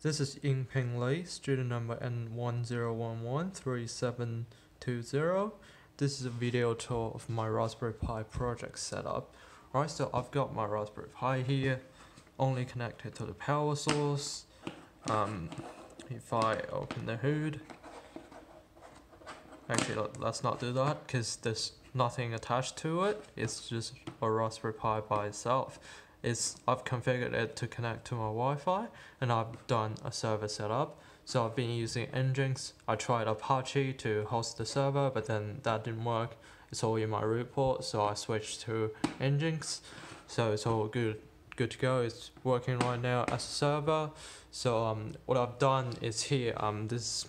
This is Ying Ping Lee, student number N10113720. This is a video tour of my Raspberry Pi project setup. Alright, so I've got my Raspberry Pi here, only connected to the power source. If I open the hood, actually let's not do that because there's nothing attached to it. It's just a Raspberry Pi by itself. I've configured it to connect to my Wi-Fi, and I've done a server setup. So I've been using Nginx. I tried Apache to host the server, but then that didn't work. It's all in my report, so I switched to Nginx. So it's all good to go. It's working right now as a server. So what I've done is here. This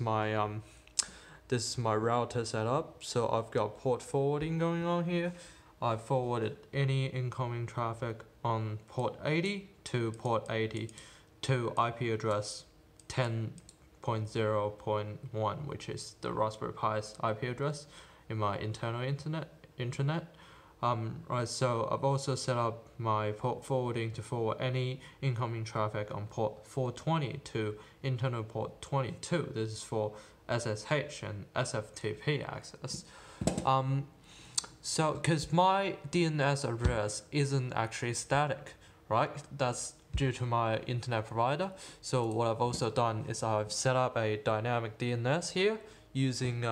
is my router setup. So I've got port forwarding going on here. I forwarded any incoming traffic on port 80 to port 80 to IP address 10.0.1, which is the Raspberry Pi's IP address in my internal intranet. Right, so I've also set up my port forwarding to forward any incoming traffic on port 420 to internal port 22. This is for SSH and SFTP access. So, because my DNS address isn't actually static, right? That's due to my internet provider. So what I've also done is I've set up a dynamic DNS here using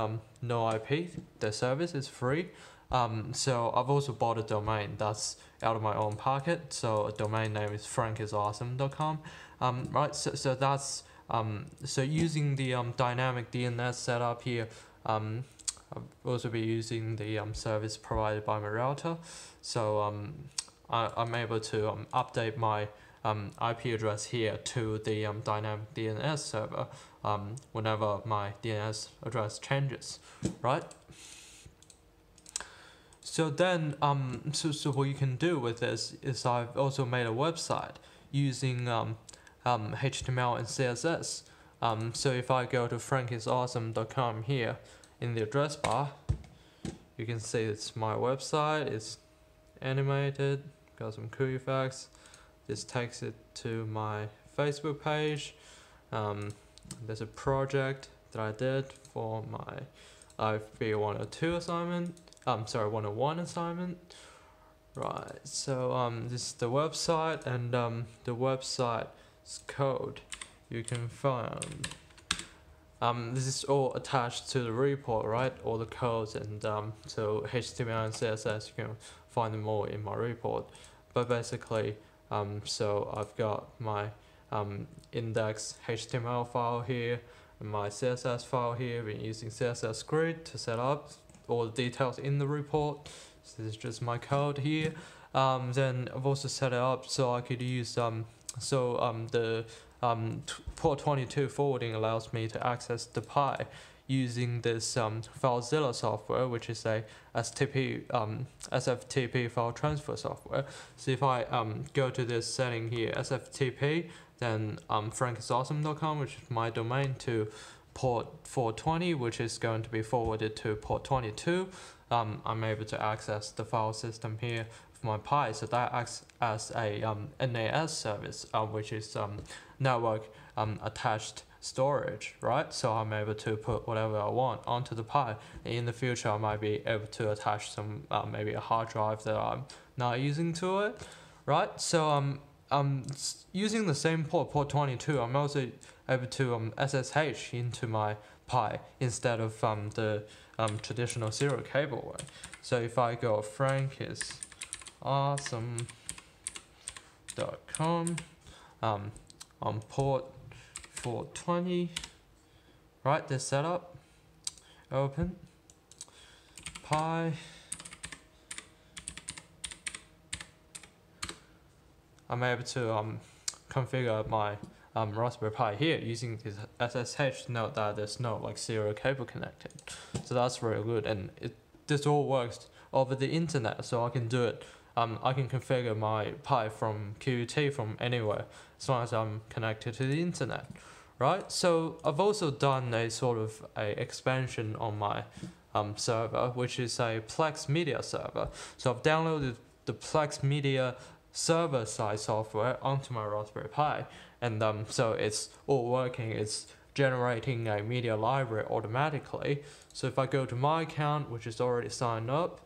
NoIP. The service is free. So I've also bought a domain that's out of my own pocket. So a domain name is frankisawesome.com. Right. So that's so using the dynamic DNS setup here. I'll also be using the service provided by my router, so I'm able to update my IP address here to the dynamic DNS server whenever my DNS address changes, right? So then, so what you can do with this is I've also made a website using HTML and CSS. So if I go to frankisawesome.com here, in the address bar, you can see it's my website. It's animated, got some cool effects. This takes it to my Facebook page. There's a project that I did for my IFB102 assignment. 101 assignment. Right. So this is the website, and the website's code you can find. This is all attached to the report, right? All the codes and so HTML and CSS, you can find them all in my report. But basically, so I've got my index HTML file here and my CSS file here. Been using CSS Grid to set up all the details in the report. So this is just my code here. Then I've also set it up so I could use the port 22 forwarding allows me to access the Pi using this FileZilla software, which is a SFTP file transfer software. So if I go to this setting here, SFTP, then frankisawesome.com, which is my domain, to port 420, which is going to be forwarded to port 22, I'm able to access the file system here of my Pi. So that acts as a NAS service, which is network attached storage, right? So I'm able to put whatever I want onto the Pi. In the future, I might be able to attach some maybe a hard drive that I'm not using to it, right? So using the same port 22, I'm also able to SSH into my Pi instead of the traditional serial cable way. So if I go frankisawesome.com on port 420, right, this setup, open, Pi, I'm able to configure my Raspberry Pi here using this SSH. Note that there's no like serial cable connected, so that's really good, and this all works over the internet, so I can do it. I can configure my Pi from QUT from anywhere as long as I'm connected to the internet, right? So I've also done a sort of a expansion on my server, which is a Plex Media server. So I've downloaded the Plex Media server-side software onto my Raspberry Pi, and so it's all working. It's generating a media library automatically. So if I go to my account, which is already signed up,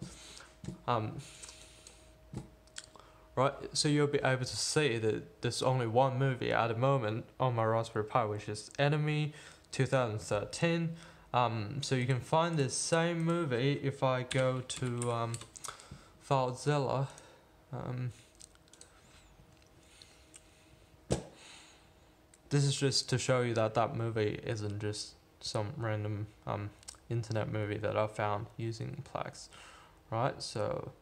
right, so you'll be able to see that there's only one movie at the moment on my Raspberry Pi, which is Enemy 2013. So you can find this same movie if I go to FileZilla. This is just to show you that that movie isn't just some random internet movie that I found using Plex, right? So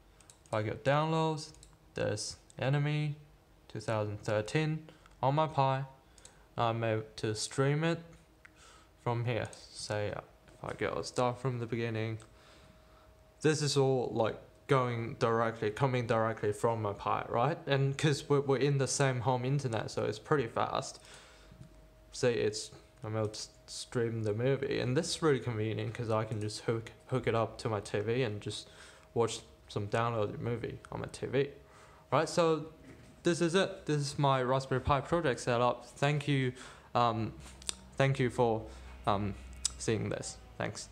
if I go downloads, there's Enemy 2013 on my Pi. I'm able to stream it from here. Say if I go start from the beginning, this is all like coming directly from my Pi, right? And because we're in the same home internet, so it's pretty fast. Say I'm able to stream the movie, and this is really convenient because I can just hook it up to my TV and just watch some downloaded movie on my TV, right? So this is it. This is my Raspberry Pi project setup. Thank you for seeing this. Thanks.